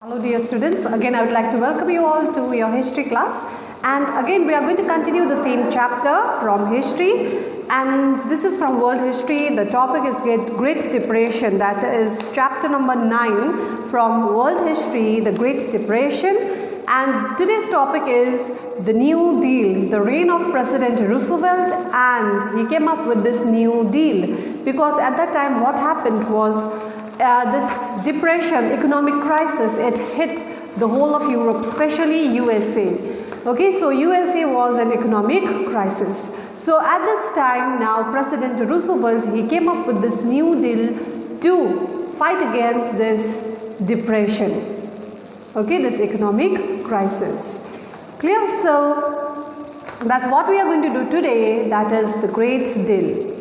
Hello dear students, again I would like to welcome you all to your history class, and again we are going to continue the same chapter from history, and this is from world history. The topic is Great Depression, that is chapter number 9 from world history, the Great Depression. And today's topic is the New Deal, the reign of President Roosevelt, and he came up with this New Deal because at that time what happened was this depression, economic crisis, it hit the whole of Europe, especially USA. Okay, so USA was an economic crisis. So at this time now President Roosevelt, he came up with this New Deal to fight against this depression. Okay, this economic crisis. Clear? So that's what we are going to do today, that is the Great Deal.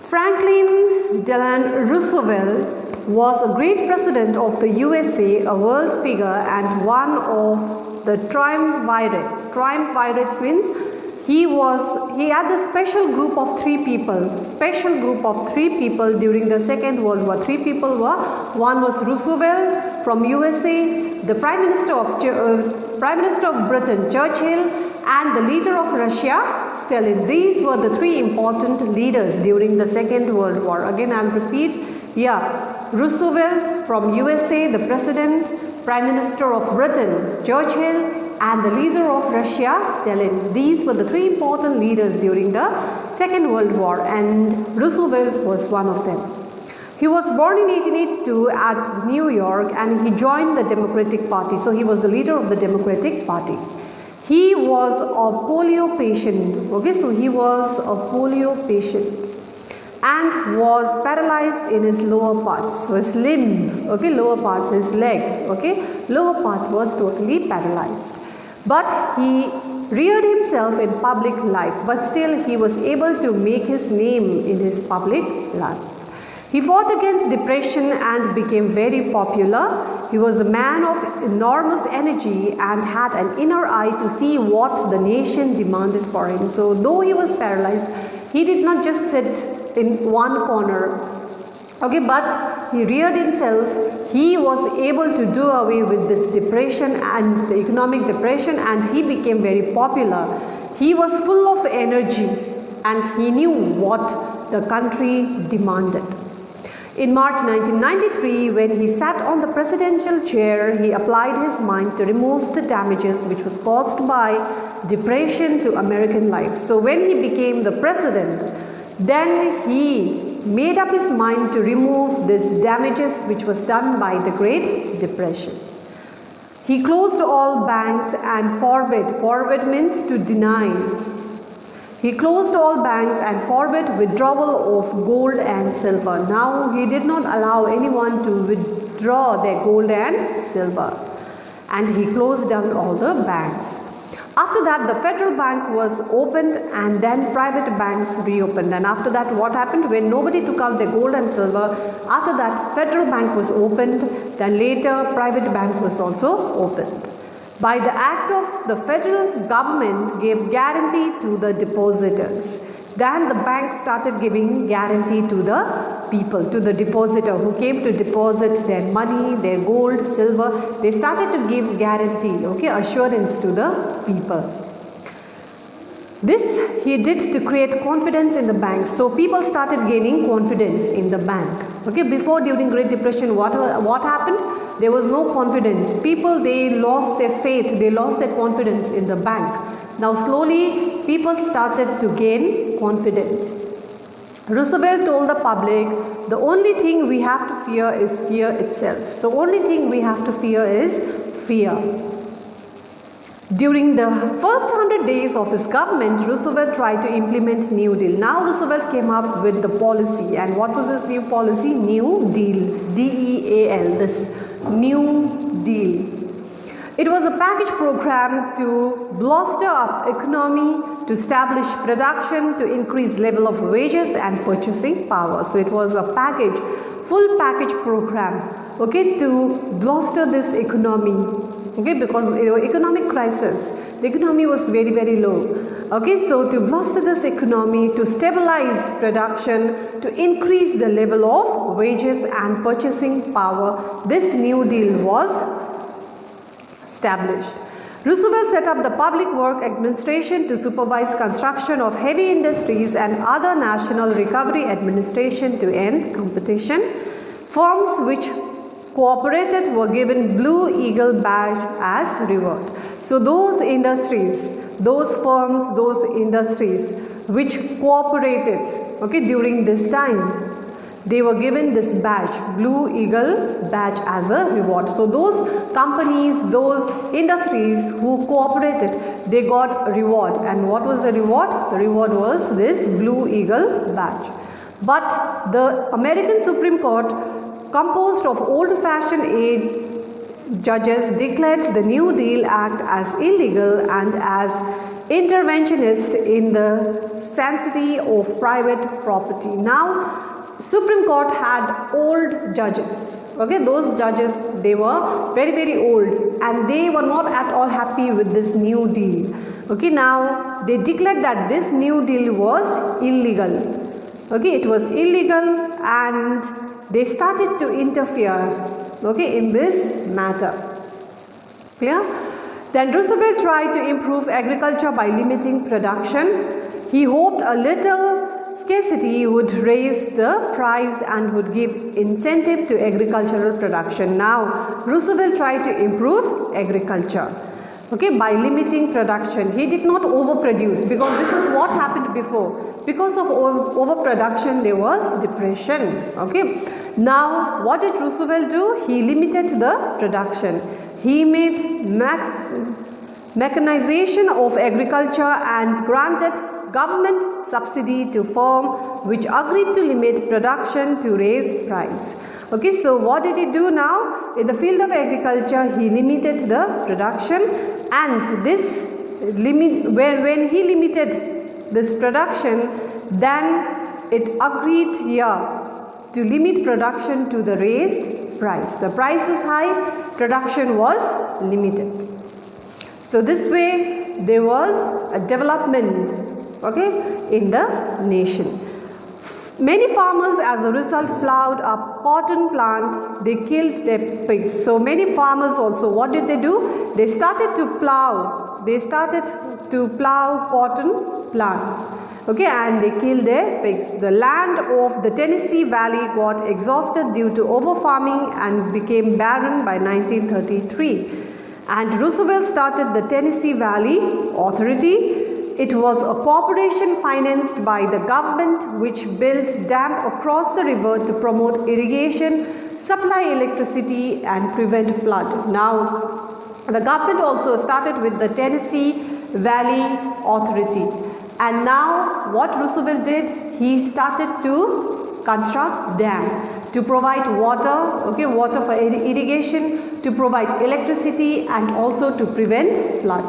Franklin Delano Roosevelt was a great president of the USA, a world figure and one of the triumvirates. Triumvirate means he had a special group of three people during the Second World War. Three people were, one was Roosevelt from USA, the Prime Minister of Britain, Churchill, and the leader of Russia, Stalin. These were the three important leaders during the Second World War. Again, I'll repeat. Roosevelt from USA, the President, Prime Minister of Britain, Churchill, and the leader of Russia, Stalin. These were the three important leaders during the Second World War, and Roosevelt was one of them. He was born in 1882 at New York, and he joined the Democratic Party. So he was the leader of the Democratic Party. He was a polio patient. Okay, so he was a polio patient and was paralyzed in his lower parts. So his limb, okay, lower part, his leg, okay, lower part was totally paralyzed. But he reared himself in public life, but still he was able to make his name in his public life. He fought against depression and became very popular. He was a man of enormous energy and had an inner eye to see what the nation demanded for him. So though he was paralyzed, he did not just sit in one corner, okay, but he reared himself. He was able to do away with this depression and the economic depression, and he became very popular. He was full of energy and he knew what the country demanded. In March 1993, when he sat on the presidential chair, he applied his mind to remove the damages which was caused by depression to American life. So when he became the president, then he made up his mind to remove this damages which was done by the Great Depression. He closed all banks and forbid means to deny. He closed all banks and forbid withdrawal of gold and silver. Now he did not allow anyone to withdraw their gold and silver, and he closed down all the banks. After that, the federal bank was opened and then private banks reopened. And after that, what happened? When nobody took out their gold and silver, after that, federal bank was opened. Then later, private bank was also opened. By the act of the federal government gave guarantee to the depositors. Then the bank started giving guarantee to the people, to the depositor who came to deposit their money, their gold, silver. They started to give guarantee, okay, assurance to the people. This he did to create confidence in the banks. So people started gaining confidence in the bank. Okay, before, during Great Depression, what happened? There was no confidence. People, they lost their faith, they lost their confidence in the bank. Now slowly people started to gain confidence. Roosevelt told the public, the only thing we have to fear is fear itself. So only thing we have to fear is fear. During the first 100 days of his government, Roosevelt tried to implement New Deal. Now Roosevelt came up with the policy, and what was his new policy? New Deal, D-E-A-L, this New Deal. It was a package program to bolster up economy, to establish production, to increase level of wages and purchasing power. So it was a package, full package program, okay, to bolster this economy, okay, because economic crisis, the economy was very, very low. Okay, so to bolster this economy, to stabilize production, to increase the level of wages and purchasing power, this New Deal was established. Roosevelt set up the Public Work Administration to supervise construction of heavy industries and other National Recovery Administration to end competition. Firms which cooperated were given Blue Eagle badge as reward. So those industries, those firms, those industries which cooperated, okay, during this time, they were given this badge, Blue Eagle badge as a reward. So those companies, those industries who cooperated, they got a reward. And what was the reward? The reward was this Blue Eagle badge. But the American Supreme Court, composed of old-fashioned age judges, declared the New Deal Act as illegal and as interventionist in the sanctity of private property. Now, Supreme Court had old judges. Okay, those judges, they were very, very old and they were not at all happy with this New Deal. Okay, now they declared that this New Deal was illegal. Okay, it was illegal and they started to interfere, okay, in this matter. Clear? Then Roosevelt tried to improve agriculture by limiting production. He hoped a little scarcity would raise the price and would give incentive to agricultural production. Now, Roosevelt tried to improve agriculture, okay, by limiting production. He did not overproduce, because this is what happened before. Because of overproduction, there was depression. Okay. Now, what did Roosevelt do? He limited the production. He made mechanization of agriculture and granted government subsidy to firms which agreed to limit production to raise price. Okay, so what did he do now? In the field of agriculture, he limited the production, and this limit, when he limited this production, then it agreed here to limit production to the raised price. The price was high, production was limited. So this way there was a development, okay, in the nation. Many farmers as a result plowed a cotton plant, they killed their pigs. So many farmers also, what did they do? They started to plow, cotton plants. Okay, and they killed their pigs. The land of the Tennessee Valley got exhausted due to overfarming and became barren by 1933. And Roosevelt started the Tennessee Valley Authority. It was a corporation financed by the government which built dams across the river to promote irrigation, supply electricity and prevent flood. Now, the government also started with the Tennessee Valley Authority. And now what Roosevelt did, he started to construct dams to provide water, okay, water for irrigation, to provide electricity and also to prevent flood.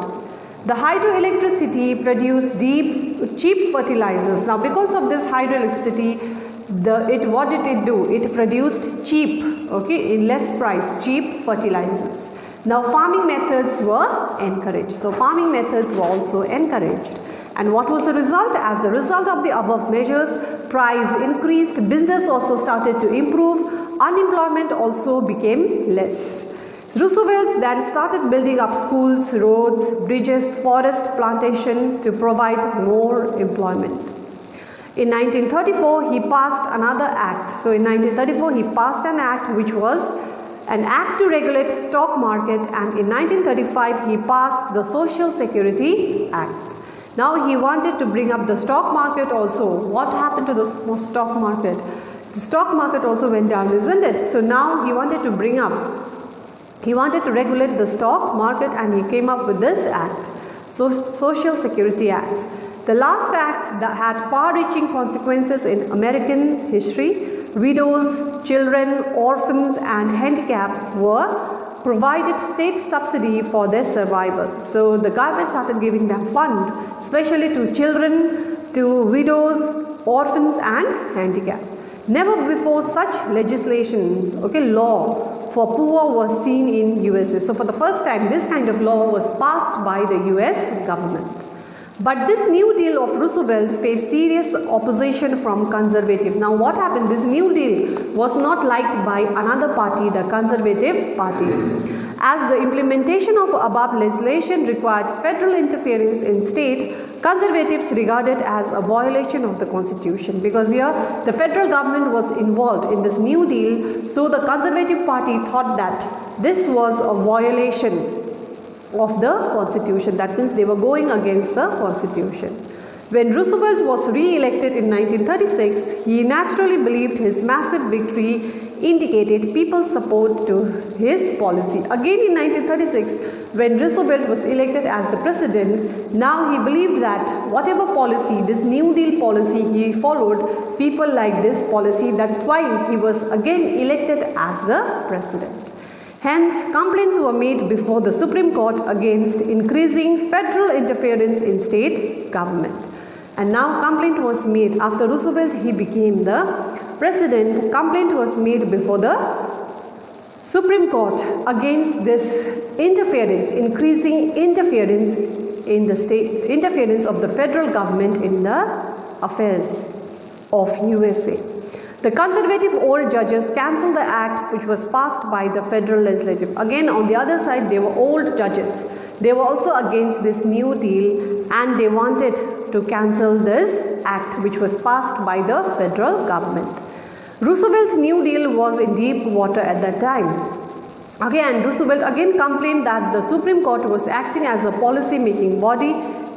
The hydroelectricity produced cheap fertilizers. Now because of this hydroelectricity, what did it do? It produced cheap, okay, in less price, cheap fertilizers. Now farming methods were encouraged. So farming methods were also encouraged. And what was the result? As a result of the above measures, price increased, business also started to improve, unemployment also became less. Roosevelt then started building up schools, roads, bridges, forest plantation to provide more employment. In 1934, he passed another act. So in 1934, he passed an act which was an act to regulate stock market, and in 1935, he passed the Social Security Act. Now he wanted to bring up the stock market also. What happened to the stock market? The stock market also went down, isn't it? So now he wanted to regulate the stock market, and he came up with this act, Social Security Act. The last act that had far-reaching consequences in American history. Widows, children, orphans and handicapped were provided state subsidy for their survival. So the government started giving them fund, especially to children, to widows, orphans and handicapped. Never before such legislation, okay, law for poor was seen in USA. So for the first time, this kind of law was passed by the US government. But this New Deal of Roosevelt faced serious opposition from conservative. Now what happened? This New Deal was not liked by another party, the Conservative Party. As the implementation of above legislation required federal interference in state, conservatives regarded as a violation of the constitution, because here the federal government was involved in this New Deal, so the Conservative Party thought that this was a violation of the constitution. That means they were going against the constitution. When Roosevelt was re-elected in 1936, he naturally believed his massive victory indicated people's support to his policy. Again in 1936, when Roosevelt was elected as the president, now he believed that whatever policy, this New Deal policy he followed, people like this policy. That's why he was again elected as the president. Hence, complaints were made before the Supreme Court against increasing federal interference in state government. And now complaint was made after Roosevelt, he became the president. Complaint was made before the Supreme Court against this interference, increasing interference in the state, interference of the federal government in the affairs of USA. The conservative old judges cancelled the act which was passed by the federal legislature. Again, on the other side, they were old judges. They were also against this New Deal, and they wanted to cancel this act which was passed by the federal government. Roosevelt's New Deal was in deep water at that time. Again, Roosevelt again complained that the Supreme Court was acting as a policy-making body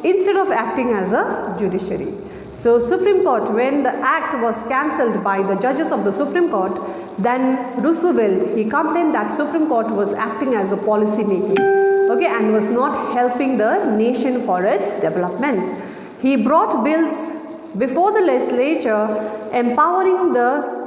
instead of acting as a judiciary. So Supreme Court, when the act was cancelled by the judges of the Supreme Court, then Roosevelt, he complained that Supreme Court was acting as a policy-making, okay, and was not helping the nation for its development. He brought bills before the legislature empowering the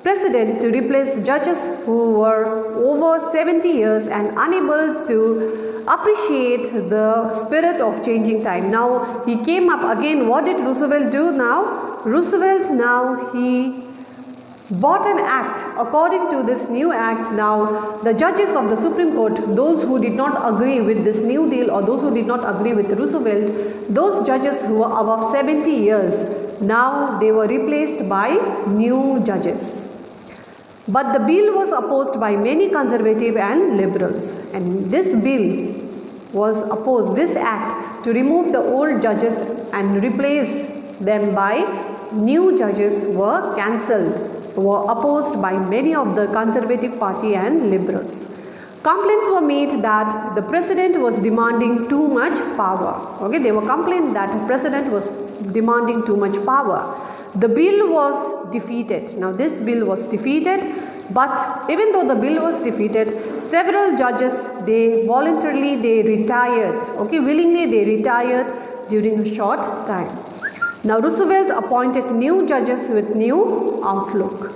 president to replace judges who were over 70 years and unable to appreciate the spirit of changing time. Now he came up again. What did Roosevelt do now? Roosevelt now he brought an act. According to this new act, now the judges of the Supreme Court, those who did not agree with this New Deal or those who did not agree with Roosevelt, those judges who were above 70 years, now they were replaced by new judges. But the bill was opposed by many conservative and liberals, and this bill was opposed, this act to remove the old judges and replace them by new judges were cancelled, were opposed by many of the Conservative Party and liberals. Complaints were made that the president was demanding too much power. Okay, they were complaining that the president was demanding too much power. The bill was defeated. Now this bill was defeated, but even though the bill was defeated, several judges, they voluntarily they retired. Okay, willingly they retired during a short time. Now Roosevelt appointed new judges with new outlook.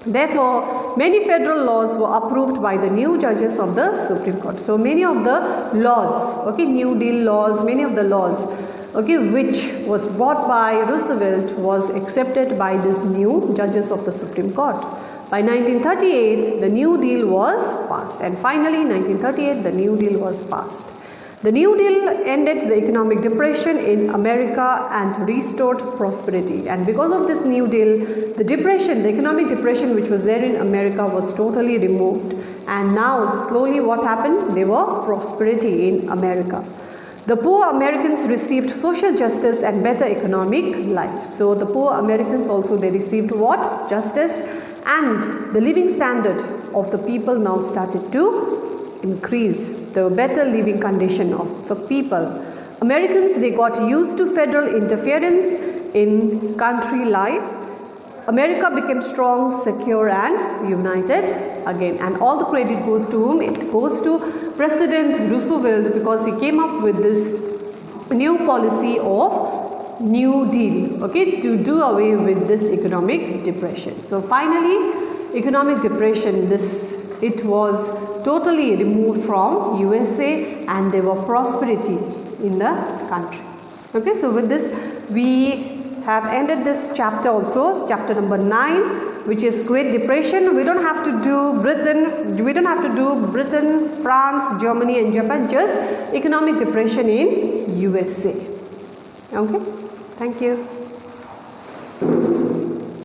Therefore, many federal laws were approved by the new judges of the Supreme Court. So many of the laws, okay, New Deal laws, many of the laws, okay, which was brought by Roosevelt was accepted by these new judges of the Supreme Court. By 1938, the New Deal was passed, and finally 1938 the New Deal was passed. The New Deal ended the economic depression in America and restored prosperity. And because of this New Deal, the depression, the economic depression which was there in America was totally removed. And now slowly what happened? There were prosperity in America. The poor Americans received social justice and better economic life. So the poor Americans also, they received what? Justice, and the living standard of the people now started to increase, the better living condition of the people. Americans, they got used to federal interference in country life. America became strong, secure and united again. And all the credit goes to whom? It goes to President Roosevelt, because he came up with this new policy of New Deal, okay, to do away with this economic depression. So finally, economic depression, it was totally removed from USA, and there were prosperity in the country. Okay, so with this we have ended this chapter also, chapter number 9, which is Great Depression. We don't have to do Britain, France, Germany and Japan, just economic depression in USA. Okay, thank you.